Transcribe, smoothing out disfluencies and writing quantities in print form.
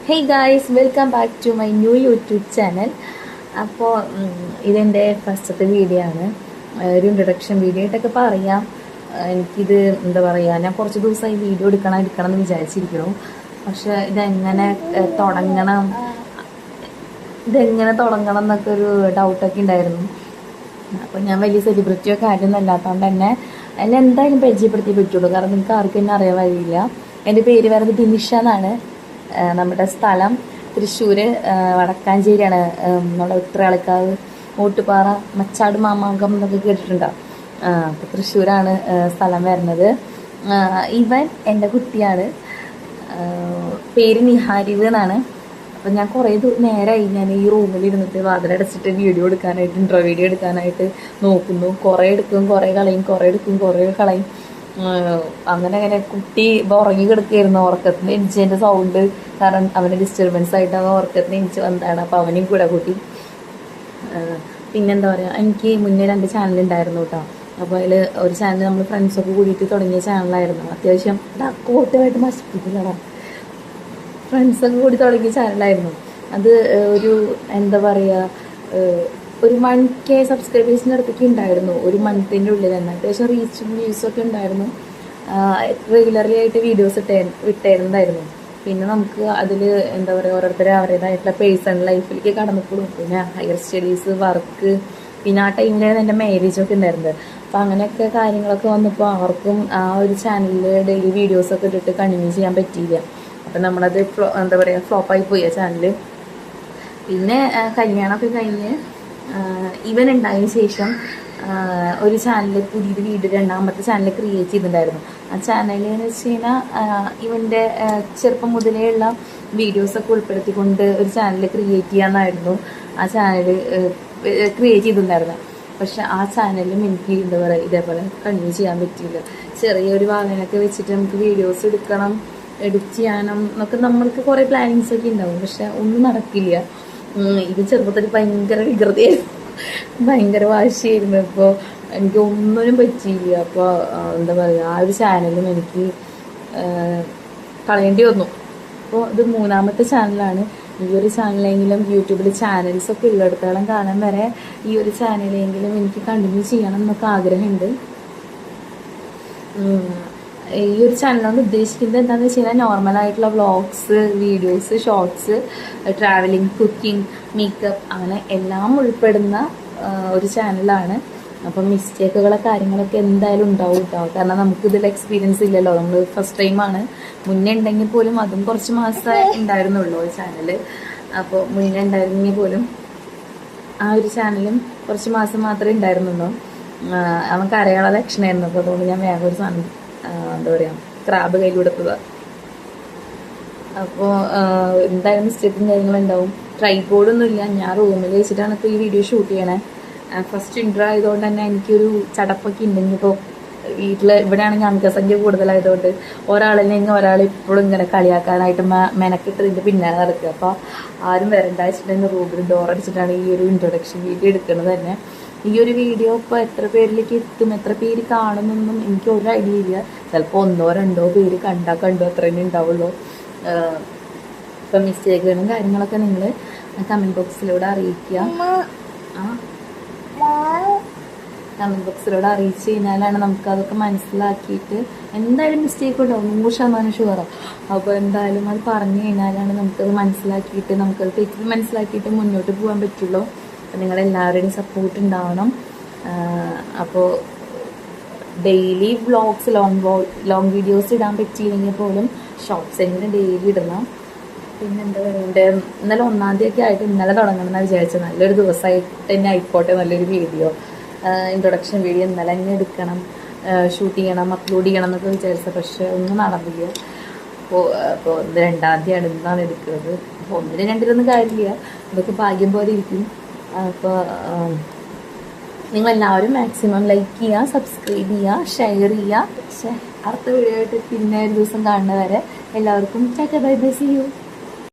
Hey guys, welcome back to my new YouTube channel. അപ്പോൾ ഇതെൻ്റെ ഫസ്റ്റത്തെ വീഡിയോ ആണ്. ഒരു ഇൻട്രൊഡക്ഷൻ വീഡിയോ ആയിട്ടൊക്കെ പറയാം. എനിക്കിത് എന്താ പറയുക, ഞാൻ കുറച്ച് ദിവസമായി വീഡിയോ എടുക്കണം എന്ന് വിചാരിച്ചിരിക്കുന്നു. പക്ഷെ ഇതെങ്ങനെ തുടങ്ങണം എന്നൊക്കെ ഒരു ഡൗട്ടൊക്കെ ഉണ്ടായിരുന്നു. അപ്പോൾ ഞാൻ വലിയ സെലിബ്രിറ്റിയോ കാര്യമൊന്നും അല്ലാത്തതുകൊണ്ട് തന്നെ എന്നെ എന്തായാലും പരിചയപ്പെടുത്തി പറ്റുള്ളൂ. കാരണം നിങ്ങൾക്ക് ആർക്കും എന്നെ അറിയാൻ വഴിയില്ല. എൻ്റെ പേര് വരുന്നത് ദിനിഷ എന്നാണ്. നമ്മുടെ സ്ഥലം തൃശ്ശൂർ വടക്കാഞ്ചേരിയാണ്. നമ്മുടെ ഉത്രയാളിക്കാവ്, ഓട്ടുപാറ, മച്ചാട് മാമാങ്കം എന്നൊക്കെ കേട്ടിട്ടുണ്ടോ? അപ്പോൾ തൃശ്ശൂരാണ് സ്ഥലം വരുന്നത്. ഇവൻ എൻ്റെ കുട്ടിയാണ്. പേര് നിഹാരിവ് എന്നാണ്. അപ്പം ഞാൻ കുറേ നേരമായി ഞാൻ ഈ റൂമിൽ ഇരുന്നിട്ട് വാതിലടച്ചിട്ട് ഇൻട്രോ വീഡിയോ എടുക്കാനായിട്ട് നോക്കുന്നു. കുറേ എടുക്കും, കുറേ കളയും, കുറേ കളയും. അങ്ങനെ കുട്ടി ഉറങ്ങി കിടക്കുകയായിരുന്നു. ഉറക്കത്തിന് എണിച്ചതിൻ്റെ സൗണ്ട് കാരണം അവന് ഡിസ്റ്റർബൻസ് ആയിട്ട് അവൻ ഉറക്കത്തിന് എണിച്ച് വന്നതാണ്. അപ്പോൾ അവനും കൂടെ കൂട്ടി. പിന്നെന്താ പറയുക, എനിക്ക് മുന്നേ 2 ചാനലുണ്ടായിരുന്നു കേട്ടോ. അപ്പോൾ അതിൽ ഒരു ചാനൽ നമ്മൾ ഫ്രണ്ട്സൊക്കെ കൂടിയിട്ട് തുടങ്ങിയ ചാനലായിരുന്നു. അത്യാവശ്യം കോട്ടുമായിട്ട് നശിപ്പിക്കില്ലടാ. ഫ്രണ്ട്സൊക്കെ കൂടി തുടങ്ങിയ ചാനലായിരുന്നു അത്. ഒരു എന്താ പറയുക, ഒരു 1K സബ്സ്ക്രൈബേഴ്സിൻ്റെ അടുത്തേക്ക് ഉണ്ടായിരുന്നു ഒരു മന്തിൻ്റെ ഉള്ളിൽ തന്നെ. അത്യാവശ്യം റീച്ചും വ്യൂസൊക്കെ ഉണ്ടായിരുന്നു. റെഗുലർലി ആയിട്ട് വീഡിയോസ് വിട്ടായിരുന്നതായിരുന്നു. പിന്നെ നമുക്ക് അതിൽ എന്താ പറയുക, ഓരോരുത്തരെ അവരുടേതായിട്ടുള്ള പേഴ്സണൽ ലൈഫിലേക്ക് കടന്നപ്പോഴും പിന്നെ ഹയർ സ്റ്റഡീസ്, വർക്ക്, പിന്നെ ആ ടൈമിലാണ് എൻ്റെ മാരേജൊക്കെ ഉണ്ടായിരുന്നത്. അപ്പോൾ അങ്ങനെയൊക്കെ കാര്യങ്ങളൊക്കെ വന്നപ്പോൾ അവർക്കും ആ ഒരു ചാനലിൽ ഡെയിലി വീഡിയോസൊക്കെ ഇട്ടിട്ട് കണ്ടിന്യൂ ചെയ്യാൻ പറ്റിയില്ല. അപ്പം നമ്മളത് എന്താ പറയുക, ഫ്ലോപ്പായി പോയി ആ ചാനൽ. പിന്നെ കല്യാണമൊക്കെ കഴിഞ്ഞ് ഇവൻ ഉണ്ടായതിനു ശേഷം ഒരു ചാനൽ, പുതിയൊരു വീഡിയോ, 2ാമത്തെ ചാനൽ ക്രിയേറ്റ് ചെയ്തിട്ടുണ്ടായിരുന്നു. ആ ചാനലെന്ന് വെച്ച് കഴിഞ്ഞാൽ ഇവൻ്റെ ചെറുപ്പം മുതലേ ഉള്ള വീഡിയോസൊക്കെ ഉൾപ്പെടുത്തിക്കൊണ്ട് ഒരു ചാനൽ ക്രിയേറ്റ് ചെയ്യാമെന്നായിരുന്നു ആ ചാനൽ ക്രിയേറ്റ് ചെയ്തിട്ടുണ്ടായിരുന്നത്. പക്ഷെ ആ ചാനലിലും എനിക്ക് എന്താ പറയുക, ഇതേപോലെ കണ്ടിന്യൂ ചെയ്യാൻ പറ്റിയില്ല. ചെറിയൊരു വാഹനമൊക്കെ വെച്ചിട്ട് നമുക്ക് വീഡിയോസ് എടുക്കണം, എഡിറ്റ് ചെയ്യാനും എന്നൊക്കെ നമ്മൾക്ക് കുറേ പ്ലാനിങ്സൊക്കെ ഉണ്ടാവും. പക്ഷെ ഒന്നും നടക്കില്ല. ഇത് ചെറുപ്പത്തിൽ ഭയങ്കര വികൃതിയായിരുന്നു, ഭയങ്കര വാശിയായിരുന്നു. അപ്പോൾ എനിക്ക് ഒന്നിനും പറ്റിയില്ല. അപ്പോൾ എന്താ പറയുക, ആ ഒരു ചാനലും എനിക്ക് കളയേണ്ടി വന്നു. അപ്പോൾ ഇത് 3ാമത്തെ ചാനലാണ്. ഈ ഒരു ചാനലെങ്കിലും യൂട്യൂബിൽ ചാനൽസൊക്കെ ഉള്ളിടത്തോളം കാലം വരെ ഈ ഒരു ചാനലെങ്കിലും എനിക്ക് കണ്ടിന്യൂ ചെയ്യണം എന്നൊക്കെ ആഗ്രഹമുണ്ട്. ഈ ഒരു ചാനലുകൊണ്ട് ഉദ്ദേശിക്കുന്നത് എന്താണെന്ന് വെച്ച് കഴിഞ്ഞാൽ നോർമലായിട്ടുള്ള vlogs, videos, shorts, travelling, cooking, makeup, അങ്ങനെ എല്ലാം ഉൾപ്പെടുന്ന ഒരു ചാനലാണ്. അപ്പം മിസ്റ്റേക്കുകളെ കാര്യങ്ങളൊക്കെ എന്തായാലും ഉണ്ടാവും കേട്ടോ. കാരണം നമുക്കിതിൽ എക്സ്പീരിയൻസ് ഇല്ലല്ലോ, നമ്മൾ ഫസ്റ്റ് ടൈമാണ്. മുന്നേ ഉണ്ടെങ്കിൽ പോലും അതും കുറച്ച് മാസമേ ഉണ്ടായിരുന്നുള്ളൂ ഈ ചാനൽ. അപ്പോൾ മുന്നേ ഉണ്ടായിരുന്നെങ്കിൽ പോലും ആ ഒരു ചാനലും കുറച്ച് മാസം മാത്രമേ ഉണ്ടായിരുന്നുള്ളൂ. അവൻ കരയാനുള്ള ലക്ഷണമായിരുന്നു. അപ്പോൾ അതുകൊണ്ട് ഞാൻ വേഗം ഒരു സാധനം എന്താ പറയുക, ക്രാബ് കയ്യിൽ കൊടുത്തതാണ്. അപ്പോൾ എന്തായാലും മിസ്റ്റേക്കും കാര്യങ്ങളുണ്ടാവും. ട്രൈപോഡൊന്നും ഇല്ല, ഞാൻ റൂമിൽ വെച്ചിട്ടാണ് ഇപ്പോൾ ഈ വീഡിയോ ഷൂട്ട് ചെയ്യണേ. ഫസ്റ്റ് ഇൻട്രോ ആയതുകൊണ്ട് തന്നെ എനിക്കൊരു ചടപ്പൊക്കെ ഉണ്ടെങ്കിൽ, ഇപ്പോൾ വീട്ടിൽ ഇവിടെയാണെങ്കിൽ അംഗസംഖ്യ കൂടുതലായതുകൊണ്ട് ഒരാളില്ലെങ്കിൽ ഒരാൾ ഇപ്പോഴും ഇങ്ങനെ കളിയാക്കാനായിട്ട് മെനക്കെട്ടതിൻ്റെ പിന്നാലെ നടക്കുക. അപ്പോൾ ആരും വരണ്ട വെച്ചിട്ടുണ്ടെങ്കിൽ റൂമിൽ ഡോറടിച്ചിട്ടാണ് ഈ ഒരു ഇൻട്രൊഡക്ഷൻ വീഡിയോ എടുക്കുന്നത് തന്നെ. ഈ ഒരു വീഡിയോ ഇപ്പോൾ എത്ര പേരിലേക്ക് എത്തും, എത്ര പേര് കാണുമെന്നൊന്നും എനിക്ക് ഒരു ഐഡിയ ഇല്ല. ചിലപ്പോൾ 1-2 പേര് കണ്ടു അത്ര തന്നെ ഉണ്ടാവുള്ളൂ. ഇപ്പം മിസ്റ്റേക്കുകളും കാര്യങ്ങളൊക്കെ നിങ്ങൾ കമൻറ്റ് ബോക്സിലൂടെ അറിയിക്കുക. കമൻറ്റ് ബോക്സിലൂടെ അറിയിച്ച് കഴിഞ്ഞാലാണ് നമുക്കതൊക്കെ മനസ്സിലാക്കിയിട്ട്, എന്തായാലും മിസ്റ്റേക്ക് ഉണ്ടാവും, 100% ഷുവറാണ്. അപ്പോൾ എന്തായാലും അത് പറഞ്ഞു കഴിഞ്ഞാലാണ് നമുക്കത് മനസ്സിലാക്കിയിട്ട്, നമുക്കത് തെറ്റി മനസ്സിലാക്കിയിട്ട് മുന്നോട്ട് പോകാൻ പറ്റുള്ളൂ. അപ്പോൾ നിങ്ങളെല്ലാവരുടെയും സപ്പോർട്ട് ഉണ്ടാവണം. അപ്പോൾ ഡെയിലി വ്ളോഗ്സ്, ലോങ് വീഡിയോസ് ഇടാൻ പറ്റിയില്ലെങ്കിൽ പോലും ഷോർട്സ് എങ്ങനെ ഡെയിലി ഇടണം. പിന്നെ എന്താ പറയുക, ഇന്നലെ 1-ാം തീയതി ആയിട്ട് ഇന്നലെ തുടങ്ങണം എന്നാണ് വിചാരിച്ചത്. നല്ലൊരു ദിവസമായിട്ട് തന്നെ ആയിക്കോട്ടെ, നല്ലൊരു വീഡിയോ, ഇൻട്രൊഡക്ഷൻ വീഡിയോ ഇന്നലെ തന്നെ എടുക്കണം, ഷൂട്ട് ചെയ്യണം, അപ്ലോഡ് ചെയ്യണം എന്നൊക്കെ വിചാരിച്ചത്. പക്ഷേ ഒന്നും നടന്നില്ല. അപ്പോൾ 2-ാം തീയതിയാണ് ഇന്നാണ് എടുക്കുന്നത്. അപ്പോൾ 1-2 കാര്യമില്ല, ഇതൊക്കെ ഭാഗ്യം പോലെ ഇരിക്കും. അപ്പോൾ നിങ്ങളെല്ലാവരും മാക്സിമം ലൈക്ക് ചെയ്യുക, സബ്സ്ക്രൈബ് ചെയ്യുക, ഷെയർ ചെയ്യുക. അടുത്ത വീഡിയോ ആയിട്ട് പിന്നെ ഒരു ദിവസം കാണുന്നവരെ എല്ലാവർക്കും tata bye bye, see U.